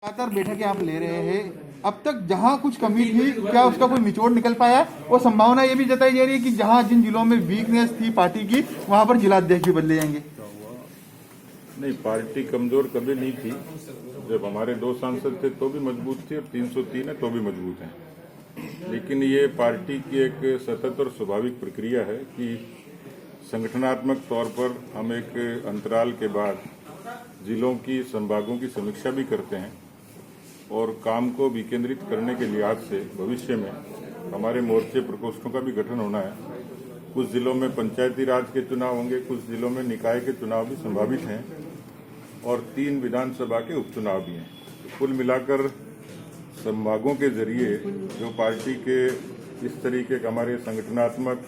लगातार बैठकें आप ले रहे हैं, अब तक जहां कुछ कमी थी क्या उसका कोई निचोड़ निकल पाया? और संभावना ये भी जताई जा रही है कि जहां जिन जिलों में वीकनेस थी पार्टी की वहां पर जिलाध्यक्ष भी बदले जाएंगे। नहीं, पार्टी कमजोर कभी नहीं थी। जब हमारे 2 सांसद थे तो भी मजबूत थी और 303 है तो भी मजबूत हैं। लेकिन ये पार्टी की एक सतत और स्वाभाविक प्रक्रिया है कि संगठनात्मक तौर पर हम एक अंतराल के बाद जिलों की संभागों की समीक्षा भी करते हैं और काम को विकेंद्रित करने के लिहाज से भविष्य में हमारे मोर्चे प्रकोष्ठों का भी गठन होना है। कुछ जिलों में पंचायती राज के चुनाव होंगे, कुछ जिलों में निकाय के चुनाव भी संभावित हैं और 3 विधानसभा के उपचुनाव भी हैं। तो कुल मिलाकर संभागों के जरिए जो पार्टी के इस तरीके का हमारे संगठनात्मक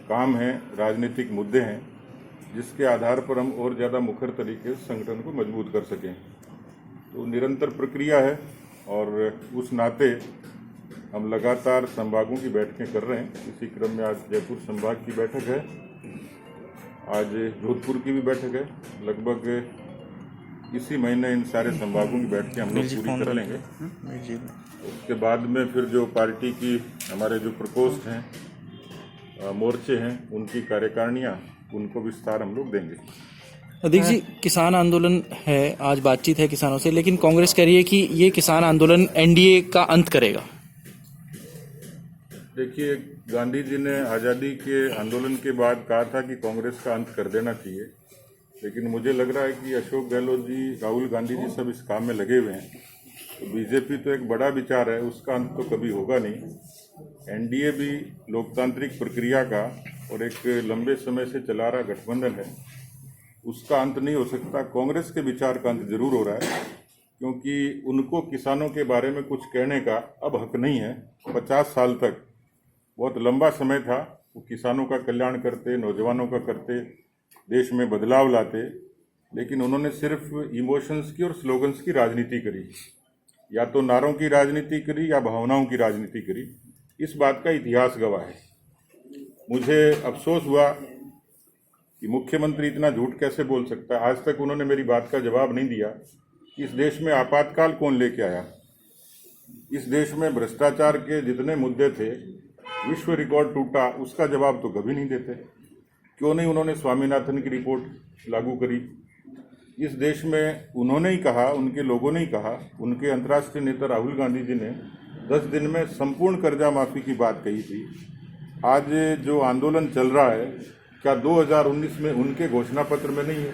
काम हैं, राजनीतिक मुद्दे हैं, जिसके आधार पर हम और ज़्यादा मुखर तरीके से संगठन को मजबूत कर सकें। तो निरंतर प्रक्रिया है और उस नाते हम लगातार संभागों की बैठकें कर रहे हैं। इसी क्रम में आज जयपुर संभाग की बैठक है, आज जोधपुर की भी बैठक है। लगभग इसी महीने इन सारे संभागों की बैठकें हम लोग पूरी कर लेंगे। उसके बाद में फिर जो पार्टी की हमारे जो प्रकोष्ठ हैं, मोर्चे हैं, उनकी कार्यकारिणियाँ, उनको विस्तार हम लोग देंगे। अध्यक्ष जी, किसान आंदोलन है, आज बातचीत है किसानों से, लेकिन कांग्रेस कह रही है कि ये किसान आंदोलन एनडीए का अंत करेगा। देखिए, गांधी जी ने आज़ादी के आंदोलन के बाद कहा था कि कांग्रेस का अंत कर देना चाहिए, लेकिन मुझे लग रहा है कि अशोक गहलोत जी, राहुल गांधी जी सब इस काम में लगे हुए हैं। तो बीजेपी तो एक बड़ा विचार है, उसका अंत तो कभी होगा नहीं। एनडीए भी लोकतांत्रिक प्रक्रिया का और एक लंबे समय से चला रहा गठबंधन है, उसका अंत नहीं हो सकता। कांग्रेस के विचार का अंत जरूर हो रहा है, क्योंकि उनको किसानों के बारे में कुछ कहने का अब हक नहीं है। 50 साल तक बहुत लंबा समय था, वो किसानों का कल्याण करते, नौजवानों का करते, देश में बदलाव लाते, लेकिन उन्होंने सिर्फ इमोशंस की और स्लोगन्स की राजनीति करी। या तो नारों की राजनीति करी या भावनाओं की राजनीति करी। इस बात का इतिहास गवाह है। मुझे अफसोस हुआ कि मुख्यमंत्री इतना झूठ कैसे बोल सकता है। आज तक उन्होंने मेरी बात का जवाब नहीं दिया कि इस देश में आपातकाल कौन लेके आया। इस देश में भ्रष्टाचार के जितने मुद्दे थे, विश्व रिकॉर्ड टूटा, उसका जवाब तो कभी नहीं देते। क्यों नहीं उन्होंने स्वामीनाथन की रिपोर्ट लागू करी? इस देश में उन्होंने ही कहा, उनके लोगों ने ही कहा, उनके अंतर्राष्ट्रीय नेता राहुल गांधी जी ने 10 दिन में संपूर्ण कर्जा माफी की बात कही थी। आज जो आंदोलन चल रहा है, क्या 2019 में उनके घोषणा पत्र में नहीं है?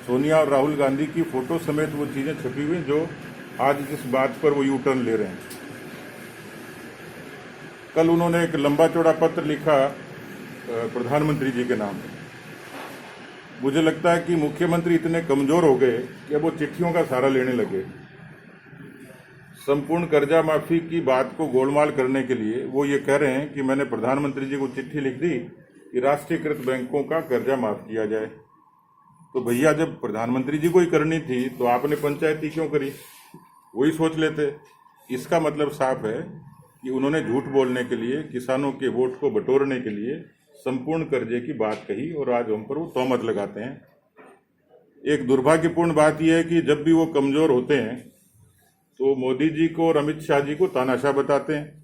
सोनिया और राहुल गांधी की फोटो समेत वो चीजें छपी हुई जो आज जिस बात पर वो यू टर्न ले रहे हैं। कल उन्होंने एक लंबा चौड़ा पत्र लिखा प्रधानमंत्री जी के नाम पे। मुझे लगता है कि मुख्यमंत्री इतने कमजोर हो गए कि अब वो चिट्ठियों का सहारा लेने लगे। संपूर्ण कर्जा माफी की बात को गोलमाल करने के लिए वो ये कह रहे हैं कि मैंने प्रधानमंत्री जी को चिट्ठी लिख दी कि राष्ट्रीयकृत बैंकों का कर्जा माफ किया जाए। तो भैया, जब प्रधानमंत्री जी को ही करनी थी तो आपने पंचायती क्यों करी? वही सोच लेते। इसका मतलब साफ है कि उन्होंने झूठ बोलने के लिए, किसानों के वोट को बटोरने के लिए संपूर्ण कर्जे की बात कही और आज हम पर वो तोहमत लगाते हैं। एक दुर्भाग्यपूर्ण बात यह है कि जब भी वो कमजोर होते हैं तो मोदी जी को और अमित शाह जी को तानाशाह बताते हैं,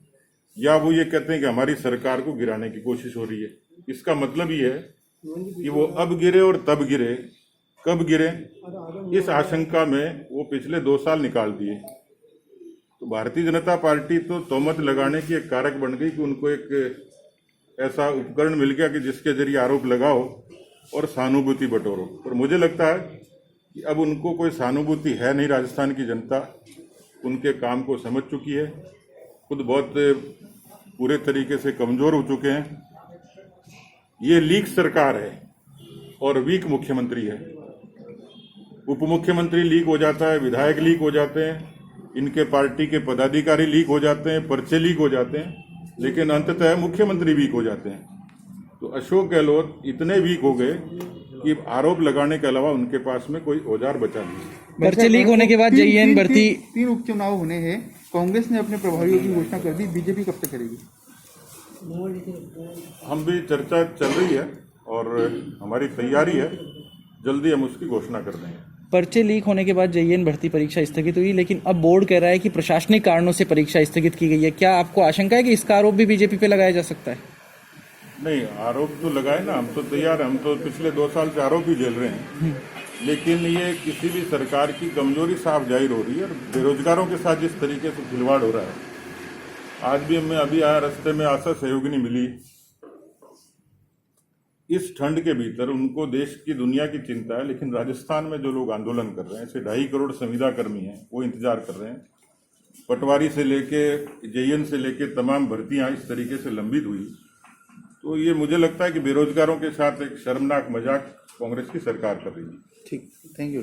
या वो ये कहते हैं कि हमारी सरकार को गिराने की कोशिश हो रही है। इसका मतलब ये है कि वो अब गिरे और तब गिरे, कब गिरे, इस आशंका में वो पिछले 2 साल निकाल दिए। तो भारतीय जनता पार्टी तो तोहमत लगाने की एक कारक बन गई कि उनको एक ऐसा उपकरण मिल गया कि जिसके जरिए आरोप लगाओ और सहानुभूति बटोरो। और मुझे लगता है कि अब उनको कोई सहानुभूति है नहीं। राजस्थान की जनता उनके काम को समझ चुकी है, खुद बहुत पूरे तरीके से कमजोर हो चुके हैं। ये लीक सरकार है और वीक मुख्यमंत्री है। उप मुख्यमंत्री लीक हो जाता है, विधायक लीक हो जाते हैं, इनके पार्टी के पदाधिकारी लीक हो जाते हैं, पर्चे लीक हो जाते हैं, लेकिन अंततः मुख्यमंत्री वीक हो जाते हैं। तो अशोक गहलोत इतने वीक हो गए कि आरोप लगाने के अलावा उनके पास में कोई औजार बचा नहीं। पर्चे लीक होने के बाद जेईएन भर्ती 3 उपचुनाव होने हैं, कांग्रेस ने अपने प्रभारियों की घोषणा कर दी, बीजेपी कब तक करेगी? हम भी चर्चा चल रही है और हमारी तैयारी है, जल्दी हम उसकी घोषणा कर देंगे। पर्चे लीक होने के बाद जेईएन भर्ती परीक्षा स्थगित हुई, लेकिन अब बोर्ड कह रहा है कि प्रशासनिक कारणों से परीक्षा स्थगित की गई है। क्या आपको आशंका है कि इसका आरोप भी बीजेपी पे लगाया जा सकता है? नहीं, आरोप तो लगाए ना, हम तो तैयार हैं। हम तो पिछले 2 साल से आरोप ही झेल रहे हैं, लेकिन ये किसी भी सरकार की कमजोरी साफ जाहिर हो रही है। और बेरोजगारों के साथ जिस तरीके से खिलवाड़ हो रहा है, आज भी मैं अभी आया, रास्ते में आशा सहयोगिनी मिली। इस ठंड के भीतर उनको देश की दुनिया की चिंता है, लेकिन राजस्थान में जो लोग आंदोलन कर रहे हैं, ऐसे 2.5 करोड़ संविदा कर्मी हैं, वो इंतजार कर रहे हैं। पटवारी से लेके जेईएन से लेके तमाम भर्तियां इस तरीके से लंबित हुई, तो ये मुझे लगता है कि बेरोजगारों के साथ एक शर्मनाक मजाक कांग्रेस की सरकार कर रही है। ठीक, थैंक यू।